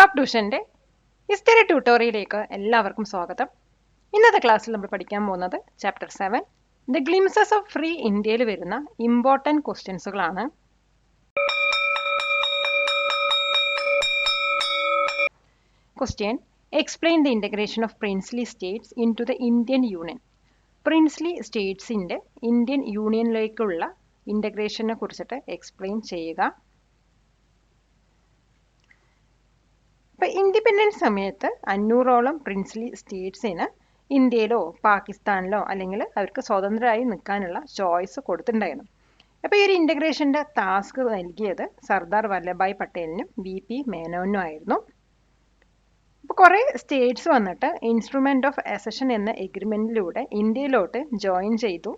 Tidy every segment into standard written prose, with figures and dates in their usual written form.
Top ട്യൂഷൻ്റെ history ട്യൂട്ടോറിയലിലേക്ക് എല്ലാവർക്കും സ്വാഗതം. ഇന്നത്തെ ക്ലാസ്സിൽ നമ്മൾ പഠിക്കാൻ പോകുന്നത് chapter 7 the glimpses of free ഇന്ത്യയിൽ വരുന്ന ഇമ്പോർട്ടൻറ്റ് ക്വസ്റ്റ്യൻസുകളാണ്. Question: explain the integration of princely states into the Indian union. Princely സ്റ്റേറ്റ്സിൻ്റെ ഇന്ത്യൻ യൂണിയനിലേക്കുള്ള ഇൻ്റഗ്രേഷനെ കുറിച്ചിട്ട് എക്സ്പ്ലെയിൻ ചെയ്യുക. ഇപ്പം ഇൻഡിപെൻഡൻസ് സമയത്ത് 500ഓളം പ്രിൻസ്ലി സ്റ്റേറ്റ്സിന് ഇന്ത്യയിലോ പാകിസ്ഥാനിലോ അല്ലെങ്കിൽ അവർക്ക് സ്വതന്ത്രമായി നിൽക്കാനുള്ള ചോയ്സ് കൊടുത്തിട്ടുണ്ടായിരുന്നു. അപ്പോൾ ഈ ഒരു ഇൻ്റഗ്രേഷൻ്റെ ടാസ്ക് നൽകിയത് സർദാർ വല്ലഭായ് പട്ടേലിനും വി.പി. മേനോനും ആയിരുന്നു. അപ്പോൾ കുറേ സ്റ്റേറ്റ്സ് വന്നിട്ട് ഇൻസ്ട്രുമെൻ്റ് ഓഫ് അസഷൻ എന്ന എഗ്രിമെൻറ്റിലൂടെ ഇന്ത്യയിലോട്ട് ജോയിൻ ചെയ്തു.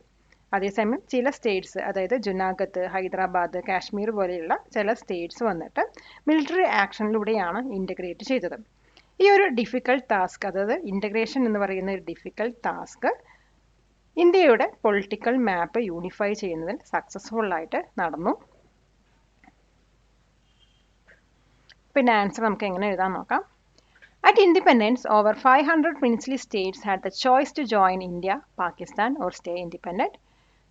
അതേസമയം ചില സ്റ്റേറ്റ്സ്, അതായത് ജുനാഗത്ത്, ഹൈദരാബാദ്, കാശ്മീർ പോലെയുള്ള ചില സ്റ്റേറ്റ്സ് വന്നിട്ട് മിലിറ്ററി ആക്ഷനിലൂടെയാണ് ഇൻ്റഗ്രേറ്റ് ചെയ്തത്. ഈ ഒരു ഡിഫിക്കൽട്ട് ടാസ്ക്, അതായത് ഇൻ്റഗ്രേഷൻ എന്ന് പറയുന്ന ഒരു ഡിഫിക്കൽട്ട് ടാസ്ക് ഇന്ത്യയുടെ പൊളിറ്റിക്കൽ മാപ്പ് യൂണിഫൈ ചെയ്യുന്നതിൽ സക്സസ്ഫുള്ളായിട്ട് നടന്നു. പിന്നെ ആൻസർ നമുക്ക് എങ്ങനെ എഴുതാൻ നോക്കാം. At independence, over 500 princely states had the choice to join India, Pakistan or stay independent.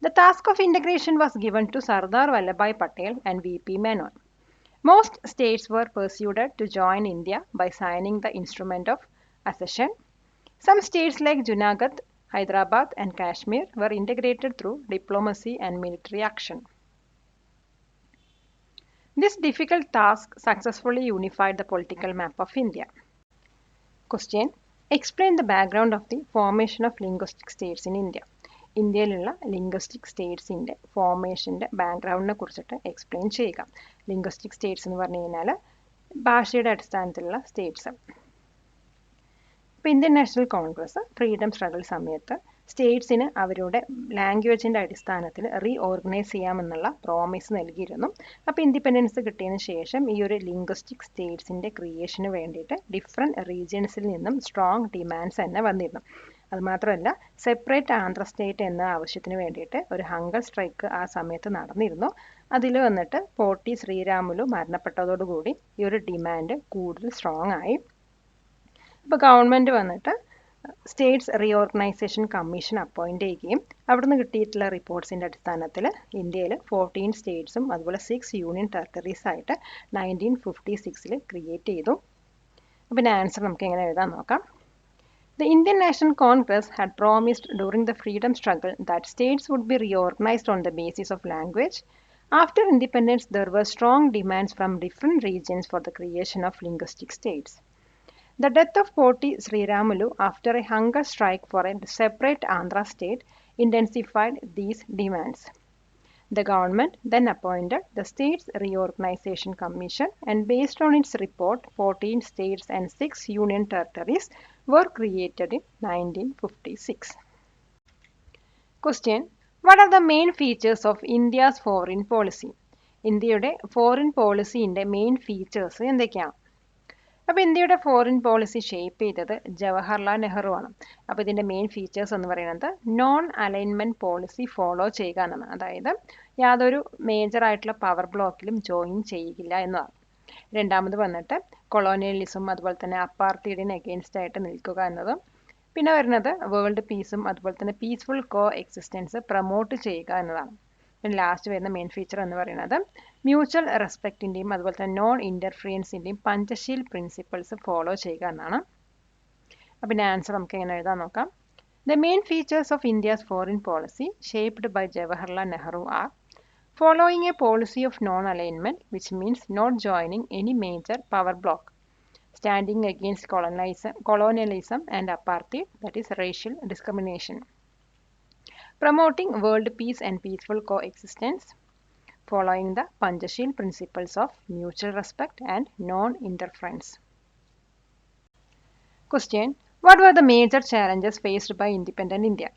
The task of integration was given to Sardar Vallabhbhai Patel and V.P. Menon. Most states were persuaded to join India by signing the instrument of accession. Some states like Junagadh, Hyderabad and Kashmir were integrated through diplomacy and military action. This difficult task successfully unified the political map of India. Question: explain the background of the formation of linguistic states in India. ഇന്ത്യയിലുള്ള linguistic സ്റ്റേറ്റ്സിൻ്റെ ഫോർമേഷൻ്റെ ബാക്ക്ഗ്രൗണ്ടിനെ കുറിച്ചിട്ട് explain ചെയ്യുക. Linguistic States എന്ന് പറഞ്ഞു കഴിഞ്ഞാൽ ഭാഷയുടെ അടിസ്ഥാനത്തിലുള്ള States. ഇപ്പോൾ Indian national Congress freedom struggle സമയത്ത് സ്റ്റേറ്റ്സിന് അവരുടെ ലാംഗ്വേജിൻ്റെ അടിസ്ഥാനത്തിൽ റീഓർഗനൈസ് ചെയ്യാമെന്നുള്ള പ്രോമിസ് നൽകിയിരുന്നു. അപ്പോൾ ഇൻഡിപെൻഡൻസ് കിട്ടിയതിന് ശേഷം ഈ ഒരു ലിംഗ്വിസ്റ്റിക് സ്റ്റേറ്റ്സിൻ്റെ ക്രിയേഷന് വേണ്ടിയിട്ട് ഡിഫറെൻറ്റ് റീജിയൻസിൽ നിന്നും സ്ട്രോങ് ഡിമാൻഡ്സ് തന്നെ വന്നിരുന്നു. അതുമാത്രമല്ല, സെപ്പറേറ്റ് ആന്ധ്ര സ്റ്റേറ്റ് എന്ന ആവശ്യത്തിന് വേണ്ടിയിട്ട് ഒരു ഹങ്കർ സ്ട്രൈക്ക് ആ സമയത്ത് നടന്നിരുന്നു. അതിൽ വന്നിട്ട് പോട്ടി ശ്രീരാമുലു മരണപ്പെട്ടതോടുകൂടി ഈ ഒരു ഡിമാൻഡ് കൂടുതൽ സ്ട്രോങ് ആയി. ഇപ്പോൾ ഗവൺമെൻറ് വന്നിട്ട് സ്റ്റേറ്റ്സ് റീഓർഗനൈസേഷൻ കമ്മീഷൻ അപ്പോയിൻ്റ് ചെയ്യുകയും അവിടുന്ന് കിട്ടിയിട്ടുള്ള റിപ്പോർട്ട്സിൻ്റെ അടിസ്ഥാനത്തിൽ ഇന്ത്യയിൽ 14 സ്റ്റേറ്റ്സും അതുപോലെ 6 യൂണിയൻ ടെറിട്ടറീസ് ആയിട്ട് 1956 ക്രിയേറ്റ് ചെയ്തു. പിന്നെ ആൻസർ നമുക്ക് എങ്ങനെ എഴുതാൻ നോക്കാം. The Indian National Congress had promised during the freedom struggle that states would be reorganized on the basis of language. After independence, there were strong demands from different regions for the creation of linguistic states. The death of Poti Sriramulu after a hunger strike for a separate Andhra state intensified these demands. The government then appointed the States Reorganization Commission, and based on its report, 14 states and 6 union territories were created in 1956. Question: what are the main features of India's foreign policy? ഇന്ത്യയുടെ foreign പോളിസിൻ്റെ main features എന്തൊക്കെയാണ്? അപ്പോൾ ഇന്ത്യയുടെ foreign policy shape ചെയ്തത് ജവഹർലാൽ നെഹ്റു ആണ്. അപ്പോൾ ഇതിൻ്റെ main features എന്ന് പറയുന്നത് നോൺ അലൈൻമെൻറ്റ് പോളിസി ഫോളോ ചെയ്യുക എന്നാണ്. അതായത് യാതൊരു മേജറായിട്ടുള്ള പവർ ബ്ലോക്കിലും ജോയിൻ ചെയ്യില്ല എന്നതാണ്. രണ്ടാമത് വന്നിട്ട് കൊളോണിയലിസം അതുപോലെ തന്നെ അപ്പാർത്തൈഡിന് അഗെയിൻസ്റ്റ് ആയിട്ട് നിൽക്കുക എന്നതും. പിന്നെ വരുന്നത് വേൾഡ് പീസും അതുപോലെ തന്നെ പീസ്ഫുൾ കോ എക്സിസ്റ്റൻസ് പ്രൊമോട്ട് ചെയ്യുക എന്നതാണ്. പിന്നെ ലാസ്റ്റ് വരുന്ന മെയിൻ ഫീച്ചർ എന്ന് പറയുന്നത് മ്യൂച്വൽ റെസ്പെക്റ്റിൻ്റെയും അതുപോലെ തന്നെ നോൺ ഇൻ്റർഫിയറൻസിൻ്റെയും പഞ്ചശീൽ പ്രിൻസിപ്പിൾസ് ഫോളോ ചെയ്യുക എന്നാണ്. പിന്നെ ആൻസർ നമുക്ക് എങ്ങനെ എഴുതാൻ നോക്കാം. The main features of India's foreign policy shaped by Jawaharlal Nehru are following a policy of non-alignment, which means not joining any major power bloc, standing against colonialism and apartheid, that is racial discrimination, promoting world peace and peaceful coexistence, following the Panchasheel principles of mutual respect and non-interference. Question: what were the major challenges faced by independent India?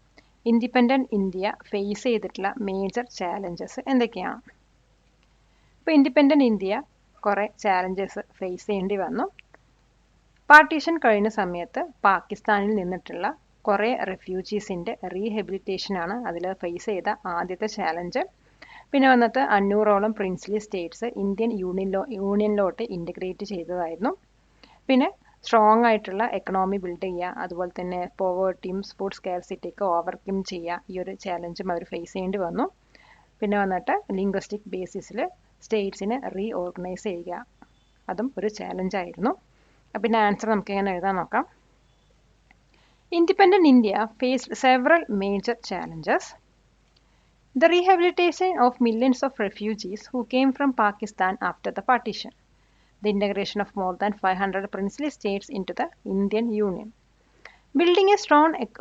Independent India face ചെയ്തിട്ടുള്ള major challenges എന്തൊക്കെയാണ്? ഇപ്പോൾ independent India കുറേ challenges face ചെയ്യേണ്ടി വന്നു. Partition കഴിഞ്ഞ സമയത്ത് പാകിസ്ഥാനിൽ നിന്നിട്ടുള്ള കുറേ റെഫ്യൂജീസിൻ്റെ റീഹെബിലിറ്റേഷനാണ് അതിൽ ഫേസ് ചെയ്ത ആദ്യത്തെ ചാലഞ്ച്. പിന്നെ വന്നിട്ട് 500ഓളം പ്രിൻസ്ലി സ്റ്റേറ്റ്സ് ഇന്ത്യൻ യൂണിയനിലോട്ട് ഇൻ്റഗ്രേറ്റ് ചെയ്തതായിരുന്നു. പിന്നെ സ്ട്രോങ് ആയിട്ടുള്ള എക്കണോമി ബിൽഡ് ചെയ്യുക, അതുപോലെ തന്നെ പോവേർട്ടിയും ഫുഡ് സ്കാർസിറ്റിയൊക്കെ ഓവർകം ചെയ്യുക. ഈ ഒരു ചാലഞ്ചും അവർ ഫേസ് ചെയ്യേണ്ടി വന്നു. പിന്നെ വന്നിട്ട് ലിംഗ്വിസ്റ്റിക് ബേസിസിൽ സ്റ്റേറ്റ്സിനെ റീഓർഗനൈസ് ചെയ്യുക, അതും ഒരു ചാലഞ്ചായിരുന്നു. പിന്നെ ആൻസർ നമുക്ക് എങ്ങനെ എഴുതാൻ നോക്കാം. Independent India faced several major challenges. The rehabilitation of millions of refugees who came from Pakistan after the partition. The integration of more than 500 princely states into the Indian Union. Building a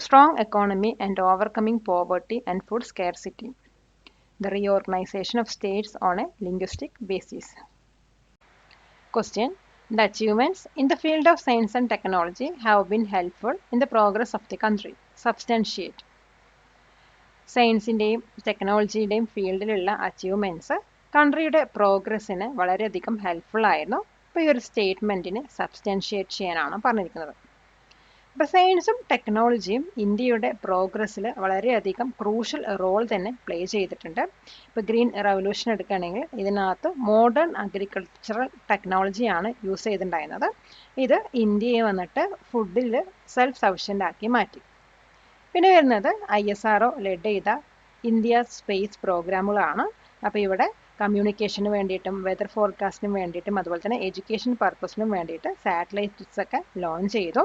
strong economy and overcoming poverty and food scarcity. The reorganization of states on a linguistic basis. Question. The achievements in the field of science and technology have been helpful in the progress of the country. Substantiate. സയൻസിൻ്റെയും ടെക്നോളജിയുടെയും ഫീൽഡിലുള്ള achievements കൺട്രിയുടെ പ്രോഗ്രസ്സിന് വളരെയധികം helpful ആയിരുന്നു. അപ്പോൾ ഈ ഒരു സ്റ്റേറ്റ്മെൻറ്റിനെ സബ്സ്റ്റാൻഷിയേറ്റ് ചെയ്യാനാണ് പറഞ്ഞിരിക്കുന്നത്. അപ്പോൾ സയൻസും ടെക്നോളജിയും ഇന്ത്യയുടെ പ്രോഗ്രസ്സിൽ വളരെയധികം ക്രൂഷ്യൽ റോൾ തന്നെ പ്ലേ ചെയ്തിട്ടുണ്ട്. ഇപ്പോൾ ഗ്രീൻ റവല്യൂഷൻ എടുക്കുകയാണെങ്കിൽ ഇതിനകത്ത് മോഡേൺ അഗ്രികൾച്ചറൽ ടെക്നോളജിയാണ് യൂസ് ചെയ്തിട്ടുണ്ടായിരുന്നത്. ഇത് ഇന്ത്യയെ വന്നിട്ട് ഫുഡിൽ സെൽഫ് സഫിഷ്യൻ്റ് ആക്കി മാറ്റി. പിന്നെ വരുന്നത് ISRO ലെഡ് ചെയ്ത ഇന്ത്യ സ്പേസ് പ്രോഗ്രാമുകളാണ്. അപ്പോൾ ഇവിടെ കമ്മ്യൂണിക്കേഷന് വേണ്ടിയിട്ടും വെതർ ഫോർകാസ്റ്റിനും വേണ്ടിയിട്ടും അതുപോലെ തന്നെ എഡ്യൂക്കേഷൻ പർപ്പസിനും വേണ്ടിയിട്ട് സാറ്റലൈറ്റ്സ് ഒക്കെ ലോഞ്ച് ചെയ്തു.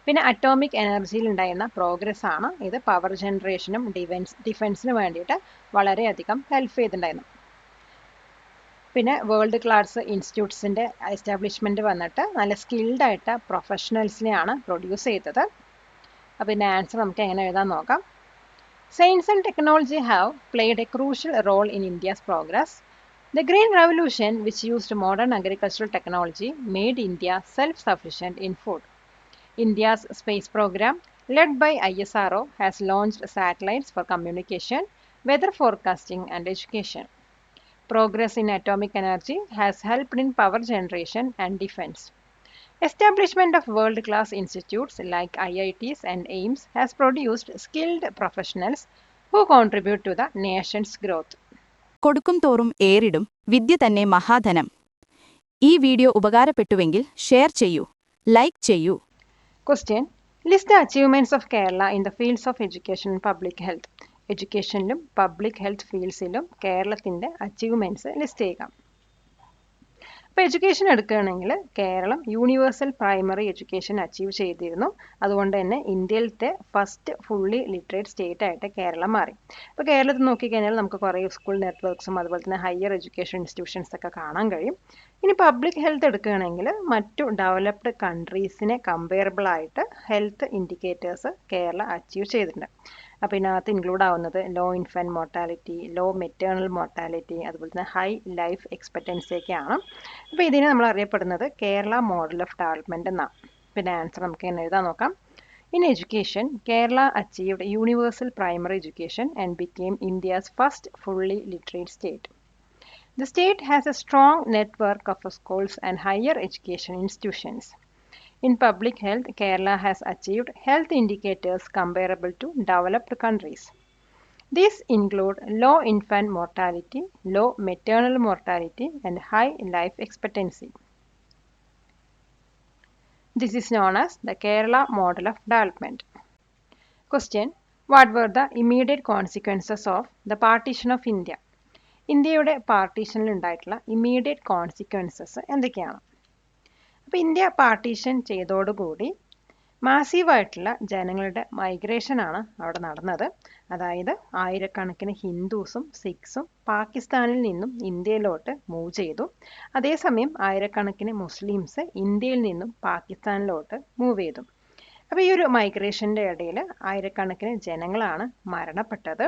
പിന്നെ അറ്റോമിക് എനർജിയിൽ ഉണ്ടായിരുന്ന പ്രോഗ്രസ് ആണ് ഇത് പവർ ജനറേഷനും ഡിഫെൻസിനും വേണ്ടിയിട്ട് വളരെയധികം ഹെൽപ്പ് ചെയ്തിട്ടുണ്ടായിരുന്നു. പിന്നെ വേൾഡ് ക്ലാസ് ഇൻസ്റ്റിറ്റ്യൂട്ട്സിൻ്റെ എസ്റ്റാബ്ലിഷ്മെൻറ്റ് വന്നിട്ട് നല്ല സ്കിൽഡ് ആയിട്ട് പ്രൊഫഷണൽസിനെയാണ് പ്രൊഡ്യൂസ് ചെയ്തത്. അപ്പോൾ ഇതിൻ്റെ ആൻസർ നമുക്ക് എങ്ങനെ എഴുതാൻ നോക്കാം. Science and technology have played a crucial role in India's progress. The Green Revolution, which used modern agricultural technology, made India self-sufficient in food. India's space program, led by ISRO, has launched satellites for communication, weather forecasting, and education. Progress in atomic energy has helped in power generation and defense. Establishment of world-class institutes like IITs and AIIMS has produced skilled professionals who contribute to the nation's growth. കൊടുക്കും തോറും ഏറിടും വിദ്യ തന്നെ മഹാധനം. ഈ video ഉപകാരപ്പെട്ടുവെങ്കിൽ share ചെയ്യൂ, like ചെയ്യൂ. Question. List the achievements of Kerala in the fields of education and public health. എഡ്യൂക്കേഷനിലും public health ഫീൽഡ്സിലും കേരളത്തിൻ്റെ achievements list ചെയ്യുക. ഇപ്പോൾ എഡ്യൂക്കേഷൻ എടുക്കുകയാണെങ്കിൽ Keralam universal primary education achieve ചെയ്തിരുന്നു. അതുകൊണ്ട് തന്നെ ഇന്ത്യയിലത്തെ ഫസ്റ്റ് ഫുള്ളി ലിറ്ററേറ്റ് സ്റ്റേറ്റ് ആയിട്ട് കേരളം മാറി. ഇപ്പോൾ കേരളത്തിൽ നോക്കിക്കഴിഞ്ഞാൽ നമുക്ക് കുറേ സ്കൂൾ നെറ്റ്വർക്ക്സും അതുപോലെ തന്നെ ഹയർ എഡ്യൂക്കേഷൻ ഇൻസ്റ്റിറ്റ്യൂഷൻസ് ഒക്കെ കാണാൻ കഴിയും. ഇനി പബ്ലിക് ഹെൽത്ത് എടുക്കുകയാണെങ്കിൽ മറ്റു ഡെവലപ്ഡ് കൺട്രീസിനെ കമ്പയറബിൾ ആയിട്ട് ഹെൽത്ത് ഇൻഡിക്കേറ്റേഴ്സ് കേരള അച്ചീവ് ചെയ്തിട്ടുണ്ട്. അപ്പോൾ ഇതിനകത്ത് ഇൻക്ലൂഡ് ആവുന്നത് low infant mortality, low maternal mortality, അതുപോലെ തന്നെ ഹൈ ലൈഫ് എക്സ്പെക്റ്റൻസി ഒക്കെയാണ്. അപ്പോൾ ഇതിനെ നമ്മൾ അറിയപ്പെടുന്നത് കേരള മോഡൽ ഓഫ് ഡെവലപ്മെൻറ്റ് എന്നാണ്. പിന്നെ ആൻസർ നമുക്ക് എങ്ങനെ എഴുതാൻ നോക്കാം. In education Kerala achieved universal primary education and became India's first fully literate state. The state has a strong network of schools and higher education institutions. In public health, Kerala has achieved health indicators comparable to developed countries. These include low infant mortality, low maternal mortality, and high life expectancy. This is known as the Kerala model of development. Question. What were the immediate consequences of the partition of India? ഇന്ത്യയുടെ പാർട്ടീഷനിൽ ഉണ്ടായിട്ടുള്ള immediate consequences എന്തൊക്കെയാണ്? അപ്പോൾ India partition ചെയ്തോടുകൂടി മാസീവായിട്ടുള്ള ജനങ്ങളുടെ മൈഗ്രേഷനാണ് അവിടെ നടന്നത്. അതായത് ആയിരക്കണക്കിന് ഹിന്ദുസും സിഖ്സും പാകിസ്ഥാനിൽ നിന്നും ഇന്ത്യയിലോട്ട് മൂവ് ചെയ്തു. അതേസമയം ആയിരക്കണക്കിന് മുസ്ലിംസ് ഇന്ത്യയിൽ നിന്നും പാകിസ്ഥാനിലോട്ട് മൂവ് ചെയ്തു. അപ്പോൾ ഈ ഒരു മൈഗ്രേഷൻ്റെ ഇടയിൽ ആയിരക്കണക്കിന് ജനങ്ങളാണ് മരണപ്പെട്ടത്.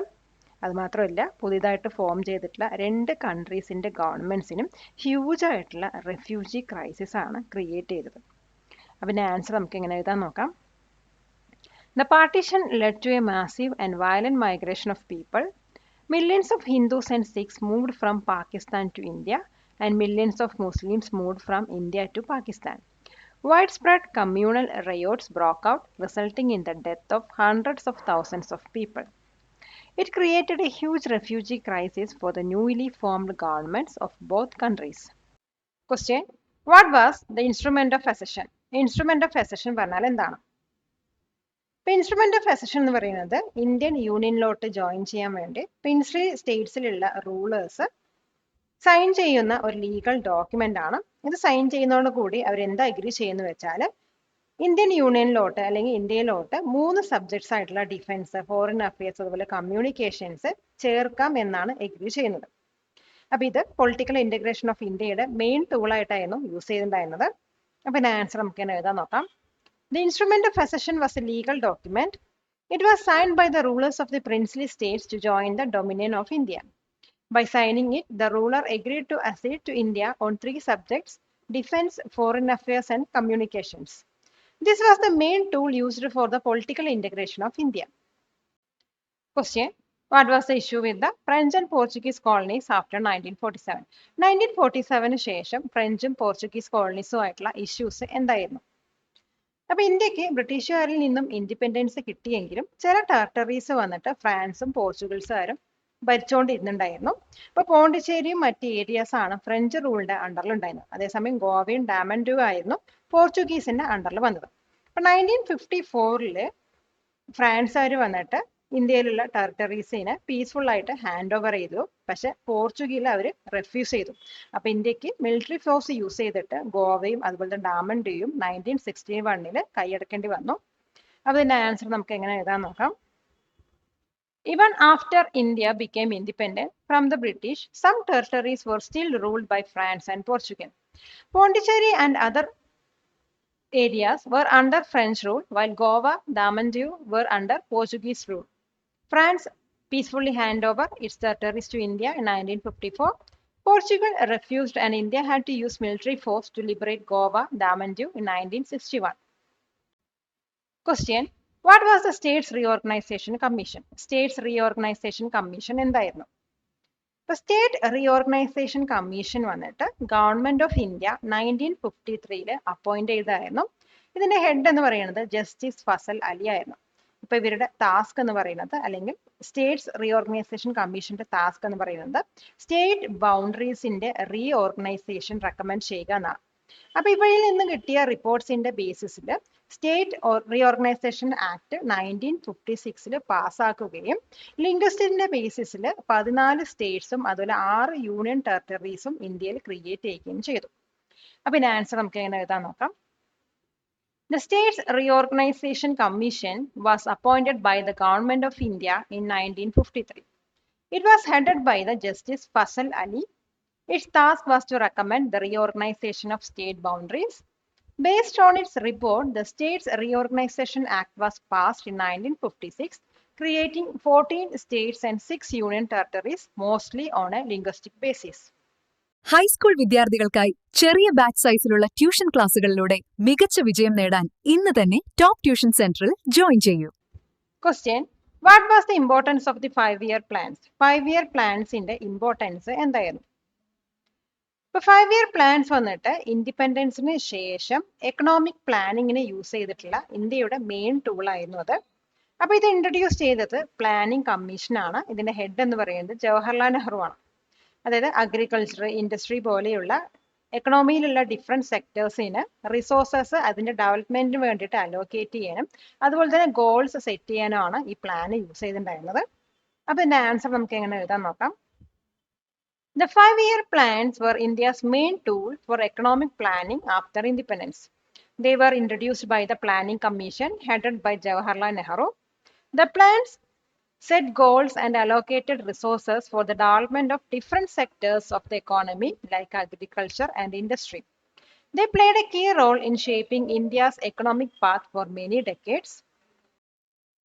അതുമാത്രമല്ല, പുതിയതായിട്ട് ഫോം ചെയ്തിട്ടുള്ള 2 കൺട്രീസിൻ്റെ ഗവൺമെൻറ്റ്സിനും ഹ്യൂജ് ആയിട്ടുള്ള റെഫ്യൂജി ക്രൈസിസ് ആണ് ക്രിയേറ്റ് ചെയ്തത്. അപ്പം ആൻസർ നമുക്ക് എങ്ങനെ എഴുതാൻ നോക്കാം. The partition led to a massive and violent migration of people. Millions of Hindus and Sikhs moved from Pakistan to India, and millions of Muslims moved from India to Pakistan. Widespread communal riots broke out, resulting in the death of hundreds of thousands of people. It created a huge refugee crisis for the newly formed governments of both countries. Question. What was the instrument of assertion? Instrument of assertion പറഞ്ഞാൽ എന്താണ്? ഇപ്പൊ instrument of assertion എന്ന് പറയുന്നത് Indian യൂണിയനിലോട്ട് join ചെയ്യാൻ വേണ്ടി princely സ്റ്റേറ്റ്സിലുള്ള rulers sign ചെയ്യുന്ന ഒരു legal document ആണ്. ഇത് സൈൻ ചെയ്യുന്നതോട് കൂടി അവർ എന്താ അഗ്രി ചെയ്യുന്നു വെച്ചാൽ ഇന്ത്യൻ യൂണിയനിലോട്ട് അല്ലെങ്കിൽ ഇന്ത്യയിലോട്ട് 3 സബ്ജക്ട്സ് ആയിട്ടുള്ള ഡിഫൻസ്, ഫോറിൻ അഫയേഴ്സ്, അതുപോലെ കമ്മ്യൂണിക്കേഷൻസ് ചേർക്കാം എന്നാണ് അഗ്രി ചെയ്യുന്നത്. അപ്പൊ ഇത് പൊളിറ്റിക്കൽ ഇന്റഗ്രേഷൻ ഓഫ് ഇന്ത്യയുടെ മെയിൻ ടൂളായിട്ടായിരുന്നു യൂസ് ചെയ്തിട്ടുണ്ടായിരുന്നത്. അപ്പൊ ഇതിന്റെ ആൻസർ നമുക്ക് തന്നെ എഴുതാൻ നോക്കാം. The instrument of accession was a legal document. It was signed by the rulers of the princely states to join the dominion of India. By signing it, the ruler agreed to accede to India on 3 subjects: defense, foreign affairs, and communications. This was the main tool used for the political integration of India. Question: What was the issue with the French and Portuguese colonies after 1947? 1947 ശേഷം ഫ്രഞ്ചും Portuguese കോളനീസും ആയിട്ടുള്ള issues എന്തായിരുന്നു? അപ്പൊ ഇന്ത്യക്ക് ബ്രിട്ടീഷുകാരിൽ നിന്നും independence കിട്ടിയെങ്കിലും ചില territories വന്നിട്ട് ഫ്രാൻസും പോർച്ചുഗൽസുകാരും ഭരിച്ചുകൊണ്ടിരുന്നുണ്ടായിരുന്നു. അപ്പൊ പോണ്ടിച്ചേരിയും മറ്റ് ഏരിയാസ് ആണ് ഫ്രഞ്ച് റൂളിന്റെ അണ്ടറിലുണ്ടായിരുന്നത്. അതേസമയം ഗോവയും ഡാമൻഡ്യൂ ആയിരുന്നു പോർച്ചുഗീസിന്റെ അണ്ടറിൽ വന്നത്. അപ്പൊ 1954 ഫ്രാൻസുകാർ വന്നിട്ട് ഇന്ത്യയിലുള്ള ടെറിട്ടറീസിനെ പീസ്ഫുൾ ആയിട്ട് ഹാൻഡ് ഓവർ ചെയ്തു. പക്ഷെ പോർച്ചുഗീൽ അവർ റെഫ്യൂസ് ചെയ്തു. അപ്പൊ ഇന്ത്യക്ക് മിലിറ്ററി ഫോഴ്സ് യൂസ് ചെയ്തിട്ട് ഗോവയും അതുപോലെ ഡാമൻഡ്യൂയും 1961 കൈയടക്കേണ്ടി വന്നു. അപ്പൊ ഇതിന്റെ ആൻസർ നമുക്ക് എങ്ങനെ എഴുതാൻ നോക്കാം. Even after India became independent from the British, some territories were still ruled by France and Portugal. Pondicherry and other areas were under French rule, while Goa, Damandiu were under Portuguese rule. France peacefully handed over its territories to India in 1954. Portugal refused and India had to use military force to liberate Goa, Damandiu in 1961. Question: What was the States Reorganization Commission? States Reorganization Commission എന്തായിരുന്നു? ഇപ്പൊ state reorganisation commission വന്നിട്ട് government of India 1953 appoint ചെയ്തതായിരുന്നു. ഇതിന്റെ head എന്ന് പറയുന്നത് justice Fasal Ali ആയിരുന്നു. ഇപ്പൊ ഇവരുടെ ടാസ്ക് എന്ന് പറയുന്നത്, അല്ലെങ്കിൽ സ്റ്റേറ്റ്സ് റീഓർഗനൈസേഷൻ കമ്മീഷന്റെ ടാസ്ക് എന്ന് പറയുന്നത് സ്റ്റേറ്റ് ബൗണ്ടറീസിന്റെ റീഓർഗനൈസേഷൻ റെക്കമെൻഡ് ചെയ്യുക എന്നാണ്. അപ്പൊ ഇവയിൽ നിന്ന് കിട്ടിയ റിപ്പോർട്ട്സിന്റെ ബേസിസിൽ സ്റ്റേറ്റ് റീഓർഗനൈസേഷൻ ആക്ട് 1956 പാസ്സാക്കുകയും ലിംഗ്വിസ്റ്റിക്സിന്റെ ബേസിസിൽ 14 സ്റ്റേറ്റ്സും അതുപോലെ 6 യൂണിയൻ ടെറിട്ടറീസും ഇന്ത്യയിൽ ക്രിയേറ്റ് ചെയ്യുകയും ചെയ്തു. അപ്പൊ ഇതിന്റെ ആൻസർ നമുക്ക് എങ്ങനെ എഴുതാൻ നോക്കാം. The States Reorganization Commission was appointed by the Government of India in 1953. It was headed by the Justice Fasal Ali. Its task was to recommend the reorganization of state boundaries. Based on its report, the States Reorganization Act was passed in 1956, creating 14 states and 6 union territories, mostly on a linguistic basis. High school വിദ്യാർത്ഥികൾക്കായി ചെറിയ batch സൈസിലുള്ള tuition ക്ലാസുകളിലൂടെ മികച്ച വിജയം നേടാൻ ഇന്ന് തന്നെ top tuition സെന്ററിൽ join ചെയ്യൂ. Question: What was the importance of the 5-year plans? 5-year പ്ലാൻസിന്റെ ഇമ്പോർട്ടൻസ് എന്തായിരുന്നു? ഇപ്പൊ 5-year പ്ലാൻസ് വന്നിട്ട് ഇൻഡിപെൻഡൻസിന് ശേഷം എക്കണോമിക് പ്ലാനിങ്ങിന് യൂസ് ചെയ്തിട്ടുള്ള ഇന്ത്യയുടെ മെയിൻ ടൂൾ ആയിരുന്നു അത്. അപ്പൊ ഇത് ഇൻട്രൊഡ്യൂസ് ചെയ്തത് പ്ലാനിംഗ് കമ്മീഷൻ ആണ്. ഇതിന്റെ ഹെഡ് എന്ന് പറയുന്നത് ജവഹർലാൽ നെഹ്റു ആണ്. അതായത് അഗ്രികൾച്ചർ, ഇൻഡസ്ട്രി പോലെയുള്ള എക്കണോമിയിലുള്ള ഡിഫറെന്റ് സെക്ടേഴ്സിന് റിസോഴ്സസ് അതിന്റെ ഡെവലപ്മെന്റിന് വേണ്ടിയിട്ട് അലോക്കേറ്റ് ചെയ്യാനും അതുപോലെ തന്നെ ഗോൾസ് സെറ്റ് ചെയ്യാനുമാണ് ഈ പ്ലാൻ യൂസ് ചെയ്തിട്ടുണ്ടായിരുന്നത്. അപ്പൊ ഇതിന്റെ ആൻസർ നമുക്ക് എങ്ങനെ എഴുതാൻ നോക്കാം. The 5-year plans were India's main tool for economic planning after independence. They were introduced by the Planning Commission headed by Jawaharlal Nehru. The plans set goals and allocated resources for the development of different sectors of the economy like agriculture and industry. They played a key role in shaping India's economic path for many decades.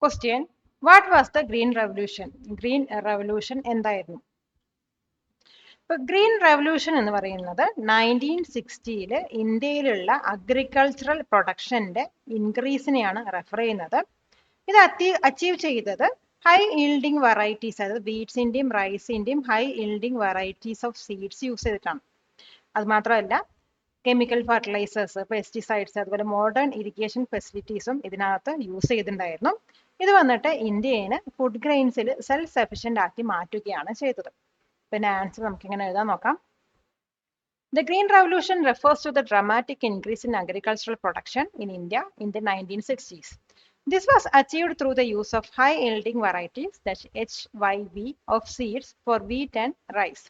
Question: What was the Green Revolution? Green Revolution എന്തായിരുന്നു? ഇപ്പൊ green revolution എന്ന് പറയുന്നത് 1960 ഇന്ത്യയിലുള്ള agricultural പ്രൊഡക്ഷന്റെ ഇൻക്രീസിനെയാണ് refer ചെയ്യുന്നത്. ഇത് achieve ചെയ്തത് high yielding varieties, അതായത് വീറ്റ്സിന്റെയും റൈസിന്റെയും high yielding varieties of seeds use ചെയ്തിട്ടാണ്. അത് മാത്രമല്ല കെമിക്കൽ ഫെർട്ടിലൈസേഴ്സ്, പെസ്റ്റിസൈഡ്സ്, അതുപോലെ മോഡേൺ ഇറിഗേഷൻ ഫെസിലിറ്റീസും ഇതിനകത്ത് യൂസ് ചെയ്തിട്ടുണ്ടായിരുന്നു. ഇത് വന്നിട്ട് ഇന്ത്യയെ ഫുഡ് ഗ്രെയിൻസിൽ സെൽഫ് സഫിഷ്യന്റ് ആക്കി മാറ്റുകയാണ് ചെയ്തത്. പിന്നെ ആൻസർ നമുക്ക് ഇങ്ങനെ എഴുതാൻ നോക്കാം. The Green Revolution refers to the dramatic increase in agricultural production in India in the 1960s. This was achieved through the use of high-yielding varieties, that's HYV, of seeds for wheat and rice.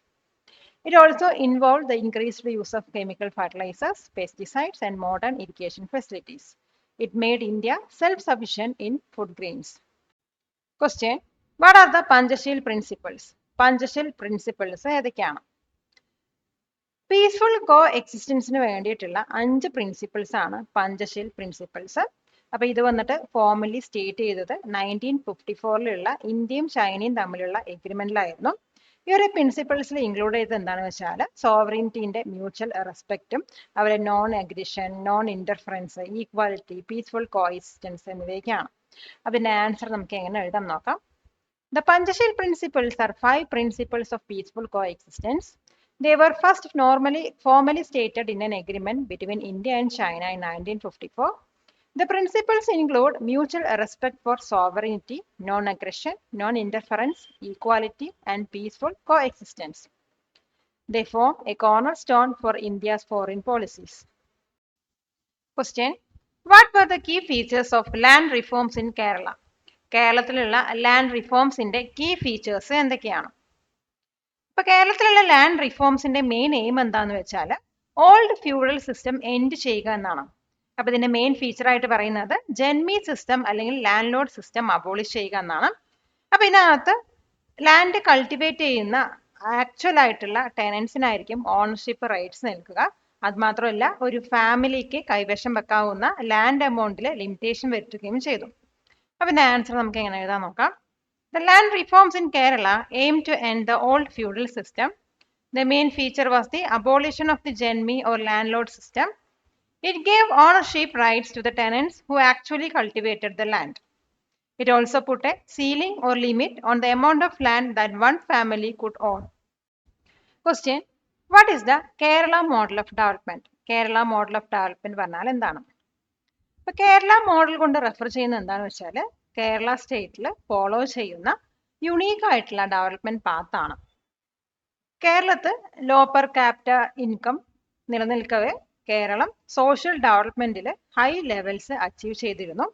It also involved the increased use of chemical fertilizers, pesticides, and modern irrigation facilities. It made India self-sufficient in food grains. Question: what are the Panchashil principles? Panchashil principles ഏതൊക്കെയാണ്? Peaceful കോ എക്സിസ്റ്റൻസിന് വേണ്ടിയിട്ടുള്ള 5 principles ആണ് Panchsheel principles. അപ്പൊ ഇത് വന്നിട്ട് formally state ചെയ്തത് 1954 ഇന്ത്യയും ചൈനയും തമ്മിലുള്ള എഗ്രിമെന്റിലായിരുന്നു. ഈ ഒരു പ്രിൻസിപ്പിൾസിൽ ഇൻക്ലൂഡ് ചെയ്തത് എന്താണെന്ന് വെച്ചാൽ സോവറിനിറ്റിന്റെ മ്യൂച്വൽ റെസ്പെക്റ്റും അവരെ non aggression, non interference, equality, peaceful co existence എന്നിവയൊക്കെയാണ്. അതിന്റെ ആൻസർ നമുക്ക് എങ്ങനെ എഴുതാം നോക്കാം. The Panchashil principles are 5 principles of peaceful coexistence. They were first formally stated in an agreement between India and China in 1954. The principles include mutual respect for sovereignty, non-aggression, non-interference, equality, and peaceful coexistence. They form a cornerstone for India's foreign policies. Question: what were the key features of land reforms in Kerala? കേരളത്തിലുള്ള land റിഫോംസിന്റെ key features എന്തൊക്കെയാണ്? ഇപ്പൊ കേരളത്തിലുള്ള land റിഫോംസിന്റെ main aim എന്താന്ന് വെച്ചാൽ old feudal system end ചെയ്യുക എന്നാണ്. അപ്പൊ ഇതിന്റെ മെയിൻ ഫീച്ചർ ആയിട്ട് പറയുന്നത് ജന്മി സിസ്റ്റം അല്ലെങ്കിൽ ലാൻഡ് ലോഡ് സിസ്റ്റം അബോളിഷ് ചെയ്യുക എന്നാണ്. അപ്പൊ ഇതിനകത്ത് ലാൻഡ് കൾട്ടിവേറ്റ് ചെയ്യുന്ന ആക്ച്വൽ ആയിട്ടുള്ള ടെനൻസിനായിരിക്കും ഓണർഷിപ്പ് റൈറ്റ്സ് നൽകുക. അത് മാത്രമല്ല ഒരു ഫാമിലിക്ക് കൈവശം വെക്കാവുന്ന ലാൻഡ് എമൗണ്ടിൽ ലിമിറ്റേഷൻ വരുത്തുകയും ചെയ്തു. അപ്പൊ ഇതിന്റെ ആൻസർ നമുക്ക് എങ്ങനെ എഴുതാൻ നോക്കാം. The land reforms in Kerala aimed to end the old feudal system. The main feature was the abolition of the Janmi or landlord system. It gave ownership rights to the tenants who actually cultivated the land. It also put a ceiling or limit on the amount of land that one family could own. Question: what is the Kerala model of development? Kerala model of development പറഞ്ഞാൽ എന്താണ്? ഇപ്പൊ Kerala model കൊണ്ട് refer ചെയ്യുന്നത് എന്താണെന്ന് വെച്ചാൽ കേരള സ്റ്റേറ്റിൽ follow ചെയ്യുന്ന unique ആയിട്ടുള്ള ഡെവലപ്മെന്റ് പാത്താണ്. കേരളത്തിൽ ലോ പെർ ക്യാപിറ്റ ഇൻകം നിലനിൽക്കവേ കേരളം സോഷ്യൽ ഡെവലപ്മെന്റിൽ ഹൈ ലെവൽസ് അച്ചീവ് ചെയ്തിരുന്നു.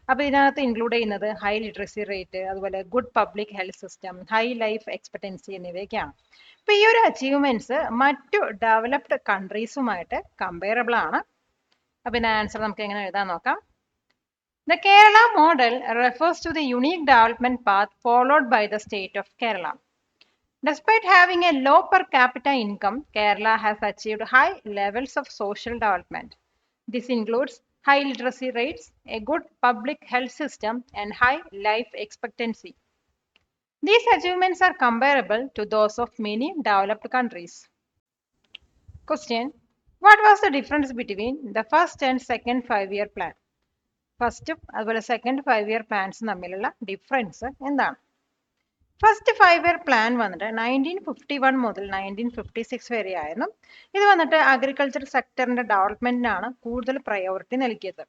അപ്പൊ ഇതിനകത്ത് ഇൻക്ലൂഡ് ചെയ്യുന്നത് ഹൈ ലിറ്ററസി റേറ്റ്, അതുപോലെ good public health system, high life expectancy എന്നിവയൊക്കെയാണ്. അപ്പൊ ഈ ഒരു അച്ചീവ്മെന്റ്സ് മറ്റു ഡെവലപ്ഡ് കൺട്രീസുമായിട്ട് കമ്പയറബിൾ ആണ്. അപ്പൊ ഇതിന്റെ ആൻസർ നമുക്ക് എങ്ങനെ എഴുതാൻ നോക്കാം. The Kerala model refers to the unique development path followed by the state of Kerala. Despite having a low per capita income, Kerala has achieved high levels of social development. This includes high literacy rates, a good public health system, and high life expectancy. These achievements are comparable to those of many developed countries. Question: what was the difference between the first and second 5-year plan? ഫസ്റ്റും അതുപോലെ second 5-year പ്ലാൻസും തമ്മിലുള്ള difference എന്താണ്? First 5-year plan വന്നിട്ട് 1951 മുതൽ 1956 വരെ ആയിരുന്നു. ഇത് വന്നിട്ട് agriculture സെക്ടറിന്റെ ഡെവലപ്മെന്റിനാണ് കൂടുതൽ പ്രയോറിറ്റി നൽകിയത്.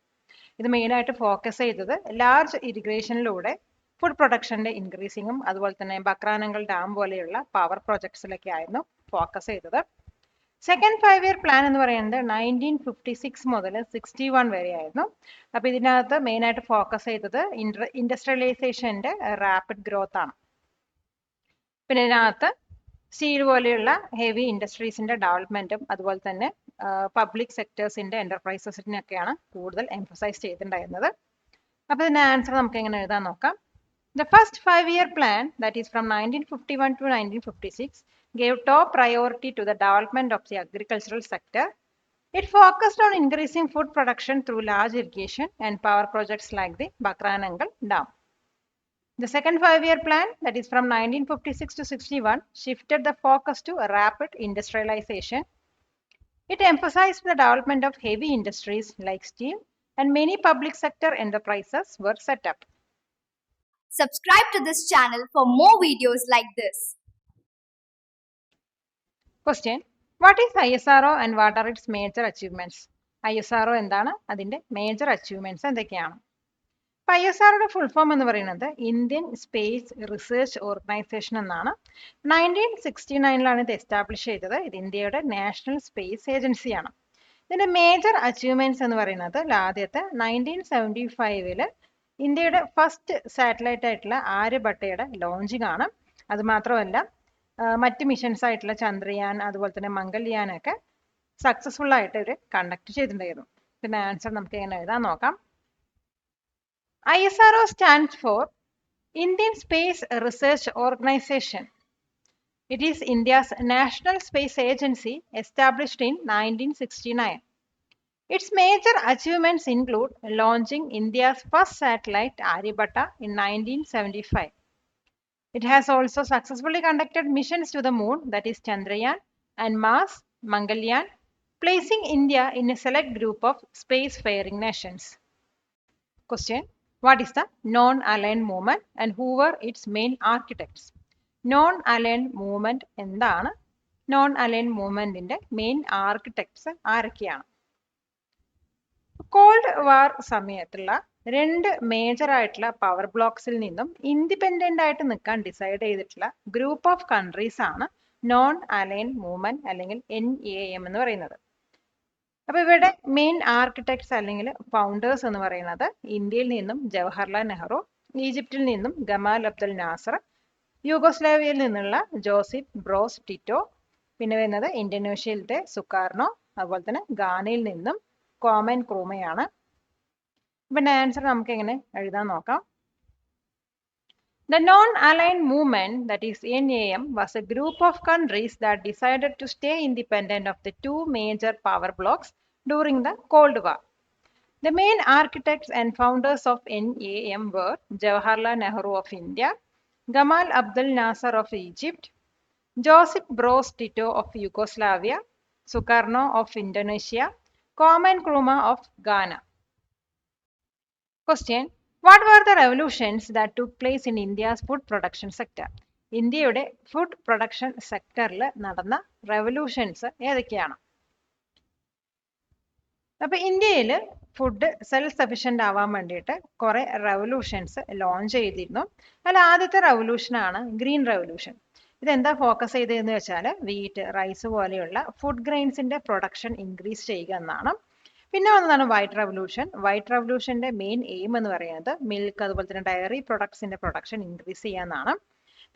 ഇത് മെയിനായിട്ട് ഫോക്കസ് ചെയ്തത് ലാർജ് ഇറിഗേഷനിലൂടെ ഫുഡ് പ്രൊഡക്ഷന്റെ ഇൻക്രീസിങ്ങും അതുപോലെ തന്നെ ബക്രാനങ്കൽ ഡാം പോലെയുള്ള പവർ പ്രൊജക്ട്സിലൊക്കെ ആയിരുന്നു ഫോക്കസ് ചെയ്തത്. സെക്കൻഡ് 5-year പ്ലാൻ എന്ന് പറയുന്നത് 1956 മുതൽ 61 വരെ ആയിരുന്നു. അപ്പൊ ഇതിനകത്ത് മെയിൻ ആയിട്ട് ഫോക്കസ് ചെയ്തത് ഇൻഡസ്ട്രിയലൈസേഷന്റെ റാപ്പിഡ് ഗ്രോത്ത് ആണ്. പിന്നെ ഇതിനകത്ത് സ്റ്റീൽ പോലെയുള്ള ഹെവി ഇൻഡസ്ട്രീസിന്റെ ഡെവലപ്മെന്റും അതുപോലെ തന്നെ പബ്ലിക് സെക്ടേഴ്സിന്റെ എന്റർപ്രൈസസിനൊക്കെയാണ് കൂടുതൽ എംഫസൈസ് ചെയ്തിട്ടുണ്ടായിരുന്നത്. അപ്പൊ ഇതിന്റെ ആൻസർ നമുക്ക് എങ്ങനെ എഴുതാൻ നോക്കാം. The first 5-year plan, that is from 1951 to 1956, gave top priority to the development of the agricultural sector. It focused on increasing food production through large irrigation and power projects like the Bakranangal Dam. The second 5-year plan, that is from 1956 to 61, shifted the focus to rapid industrialization. It emphasized the development of heavy industries like steel, and many public sector enterprises were set up. Subscribe to this channel for more videos like this. Question: what is ISRO and what are its major achievements? ISRO എന്താണ്, അതിന്റെ major achievements എന്തൊക്കെയാണ്? അപ്പോൾ ISROയുടെ full form എന്ന് പറയുന്നത് Indian space research organisation എന്നാണ്. 1969 ഇത് establish ചെയ്തത്. ഇത് ഇന്ത്യയുടെ നാഷണൽ സ്പേസ് ഏജൻസിയാണ്. ഇതിന്റെ മേജർ അച്ചീവ്മെന്റ്സ് എന്ന് പറയുന്നത് ആദ്യത്തെ 1975 ഇന്ത്യയുടെ ഫസ്റ്റ് സാറ്റലൈറ്റ് ആയിട്ടുള്ള ആര്യഭട്ടയുടെ ലോഞ്ചിങ് ആണ്. അതുമാത്രമല്ല മറ്റ് മിഷൻസ് ആയിട്ടുള്ള ചന്ദ്രയാൻ അതുപോലെ തന്നെ മംഗൾയാനൊക്കെ സക്സസ്ഫുൾ ആയിട്ട് ഇവർ കണ്ടക്ട് ചെയ്തിട്ടുണ്ടായിരുന്നു. പിന്നെ ആൻസർ നമുക്ക് എങ്ങനെ എഴുതാൻ നോക്കാം. ISRO stands for Indian Space Research Organization. It is India's national space agency established in 1969. Its major achievements include launching India's first satellite Aryabhatta in 1975. It has also successfully conducted missions to the moon, that is Chandrayaan, and Mars, Mangalyaan, placing India in a select group of spacefaring nations. Question: what is the non-aligned movement and who were its main architects? Non-aligned movement എന്താണ്? Non-aligned movementന്റെ main architects ആരൊക്കെയാണ്? Called വാർ സമയത്തുള്ള രണ്ട് major ആയിട്ടുള്ള power ബ്ലോക്സിൽ നിന്നും independent ആയിട്ട് നിൽക്കാൻ decide ചെയ്തിട്ടുള്ള group of countries ആണ് നോൺ അലൈൻഡ് മൂവ്മെന്റ് അല്ലെങ്കിൽ NAM എന്ന് പറയുന്നത്. അപ്പൊ ഇവിടെ മെയിൻ ആർക്കിടെക്ട്സ് അല്ലെങ്കിൽ ഫൗണ്ടേഴ്സ് എന്ന് പറയുന്നത് ഇന്ത്യയിൽ നിന്നും ജവഹർലാൽ നെഹ്റു, ഈജിപ്തിൽ നിന്നും ഗമാൽ അബ്ദൽ നാസർ, യൂഗോസ്ലാവിയയിൽ നിന്നുള്ള ജോസഫ് ബ്രോസ് ടിറ്റോ, പിന്നെ വരുന്നത് ഇന്തോനേഷ്യയിലത്തെ സുകാർണോ, അതുപോലെ തന്നെ ഗാനയിൽ നിന്നും ക്വാമെ നക്രൂമയാണ്. പിന്നെ ആൻസർ നമുക്ക് എങ്ങനെ എഴുതാൻ നോക്കാം. The non-aligned movement, that is NAM, was a group of countries that decided to stay independent of the two major power blocks during the Cold War. The main architects and founders of NAM were Jawaharlal Nehru of India, Gamal Abdel Nasser of Egypt, Josip Broz Tito of Yugoslavia, Sukarno of Indonesia, Kwame Nkrumah of Ghana. Question: what were the revolutions that took place in India's food production sector? ഇന്ത്യയുടെ food production സെക്ടറിൽ നടന്ന revolutions ഏതൊക്കെയാണ്? അപ്പൊ ഇന്ത്യയിൽ food self sufficient ആവാൻ വേണ്ടിയിട്ട് കുറെ revolutions launch ചെയ്തിരുന്നു. അതിൽ ആദ്യത്തെ റെവല്യൂഷനാണ് ഗ്രീൻ റെവല്യൂഷൻ. ഇതെന്താ ഫോക്കസ് ചെയ്തതെന്ന് വെച്ചാൽ വീറ്റ്, റൈസ് പോലെയുള്ള ഫുഡ് ഗ്രെയിൻസിന്റെ പ്രൊഡക്ഷൻ ഇൻക്രീസ് ചെയ്യുക എന്നാണ്. പിന്നെ വന്നതാണ് വൈറ്റ് റെവല്യൂഷൻ. വൈറ്റ് റെവല്യൂഷന്റെ മെയിൻ എയിം എന്ന് പറയുന്നത് മിൽക്ക് അതുപോലെ തന്നെ ഡയറി പ്രൊഡക്ട്സിന്റെ പ്രൊഡക്ഷൻ ഇൻക്രീസ് ചെയ്യാന്നാണ്.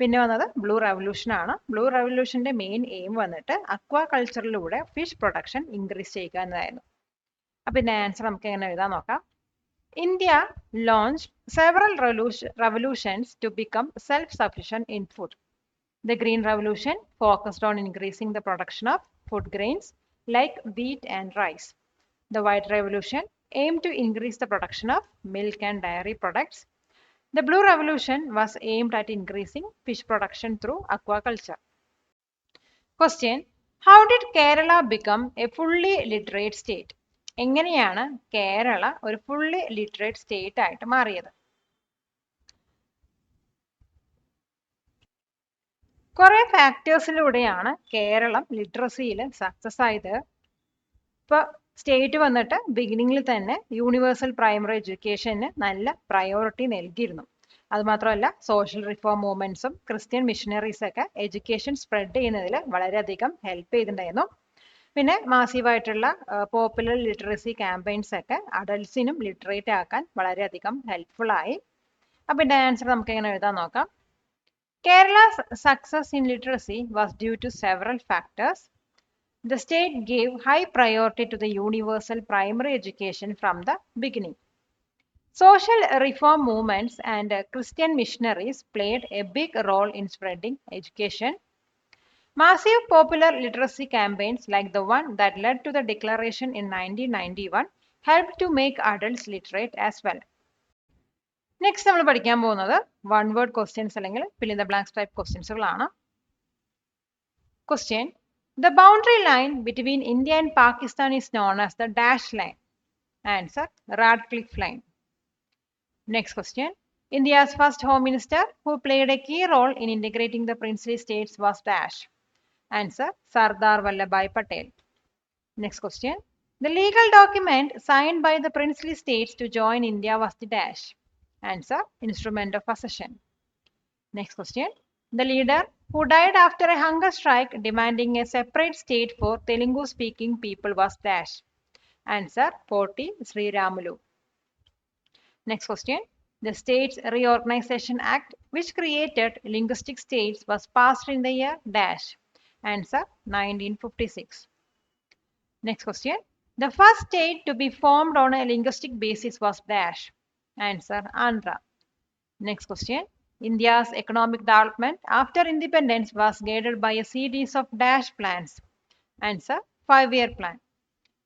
പിന്നെ വന്നത് ബ്ലൂ റെവല്യൂഷൻ ആണ്. ബ്ലൂ റെവല്യൂഷന്റെ മെയിൻ എയിം വന്നിട്ട് അക്വാ കൾച്ചറിലൂടെ ഫിഷ് പ്രൊഡക്ഷൻ ഇൻക്രീസ് ചെയ്യുക എന്നതായിരുന്നു. അപ്പൊ ഇതിന്റെ ആൻസർ നമുക്ക് എങ്ങനെ എഴുതാൻ നോക്കാം. India launched several revolutions to become self-sufficient in food. The Green Revolution focused on increasing the production of food grains like wheat and rice. The White Revolution aimed to increase the production of milk and dairy products. The Blue Revolution was aimed at increasing fish production through aquaculture. Question: how did Kerala become a fully literate state? എങ്ങനെയാണ് കേരള ഒരു fully literate state ആയിട്ട് മാറിയത്? കുറെ ഫാക്ടേഴ്സിലൂടെയാണ് Keralam ലിറ്ററസിയിൽ success ആയത്. ഇപ്പൊ state വന്നിട്ട് ബിഗിനിങ്ങിൽ തന്നെ universal primary എഡ്യൂക്കേഷന് നല്ല പ്രയോറിറ്റി നൽകിയിരുന്നു. അതുമാത്രമല്ല സോഷ്യൽ റിഫോം മൂവ്മെന്റ്സും ക്രിസ്ത്യൻ മിഷനറീസ് ഒക്കെ എഡ്യൂക്കേഷൻ സ്പ്രെഡ് ചെയ്യുന്നതിൽ വളരെയധികം ഹെൽപ്പ് ചെയ്തിട്ടുണ്ടായിരുന്നു. പിന്നെ മാസീവായിട്ടുള്ള പോപ്പുലർ ലിറ്ററസി ക്യാമ്പയിൻസ് ഒക്കെ അഡൽട്സിനും ലിറ്ററേറ്റ് ആക്കാൻ വളരെയധികം ഹെൽപ്ഫുൾ ആയി. അപ്പൊ ഇതിന്റെ ആൻസർ നമുക്ക് എങ്ങനെ എഴുതാൻ നോക്കാം. Kerala's success in literacy was due to several factors. The state gave high priority to the universal primary education from the beginning. Social reform movements and Christian missionaries played a big role in spreading education. Massive popular literacy campaigns like the one that led to the declaration in 1991 helped to make adults literate as well. Next നമ്മൾ പഠിക്കാൻ പോകുന്നത് one word questions അല്ലെങ്കിൽ fill in the blanks type ക്വസ്റ്റ്യൻസുകളാണ്. Question: the boundary line between India and Pakistan is known as the dash line. Answer: Radcliffe line. Next question: India's first home minister who played a key role in integrating the princely states was dash. Answer: Sardar Vallabhbhai Patel. Next question: the legal document signed by the princely states to join India was the dash. Answer, instrument of accession. Next question. The leader who died after a hunger strike demanding a separate state for Telugu-speaking people was dash. Answer, Poti Sri Ramulu. Next question. The States Reorganization Act, which created linguistic states, was passed in the year dash. Answer, 1956. Next question. The first state to be formed on a linguistic basis was dash. Answer, Andhra. Next question. India's economic development after independence was guided by a series of dash plans. Answer, 5-year plan.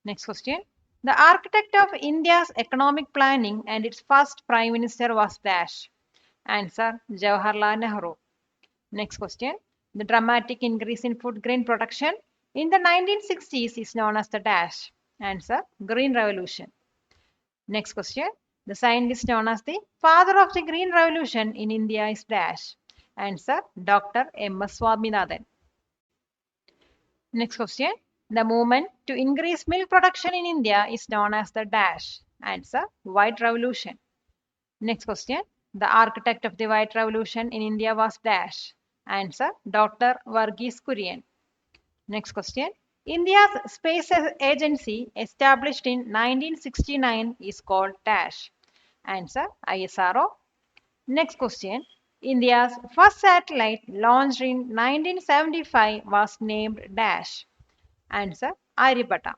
Next question. The architect of India's economic planning and its first prime minister was dash. Answer, Jawaharlal Nehru. Next question. The dramatic increase in food grain production in the 1960s is known as the dash. Answer, Green Revolution. Next question. The scientist known as the father of the Green Revolution in India is dash. Answer, Dr. M.S. Swaminathan. Next question. The movement to increase milk production in India is known as the dash. Answer, White Revolution. Next question. The architect of the White Revolution in India was dash. Answer, Dr. Varghese Kurian. Next question. India's space agency established in 1969 is called dash. Answer, ISRO. Next question. India's first satellite launched in 1975 was named dash. Answer, Aryabhatta.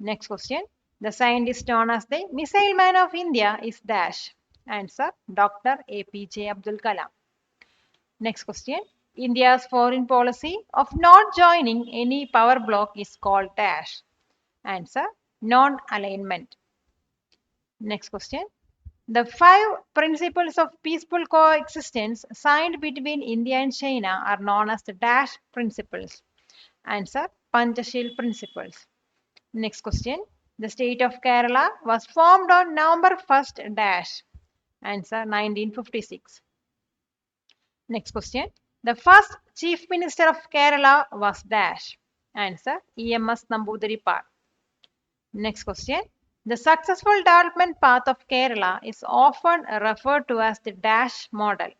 Next question. The scientist known as the Missile Man of India is dash. Answer, Dr. APJ Abdul Kalam. Next question. India's foreign policy of not joining any power bloc is called dash. Answer, non-alignment. Next question. The 5 principles of peaceful coexistence signed between India and China are known as the dash principles. Answer, Panchashil principles. Next question. The state of Kerala was formed on November 1st dash. Answer, 1956. Next question. The first chief minister of Kerala was dash. Answer, E.M.S. Namboodiripad. Next question. The successful development path of Kerala is often referred to as the dash model.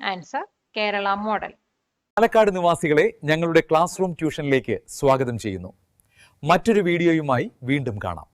Answer, Kerala model. Palakkad നിവാസികളെ ഞങ്ങളുടെ class room ട്യൂഷനിലേക്ക് സ്വാഗതം ചെയ്യുന്നു. മറ്റൊരു വീഡിയോയുമായി വീണ്ടും കാണാം.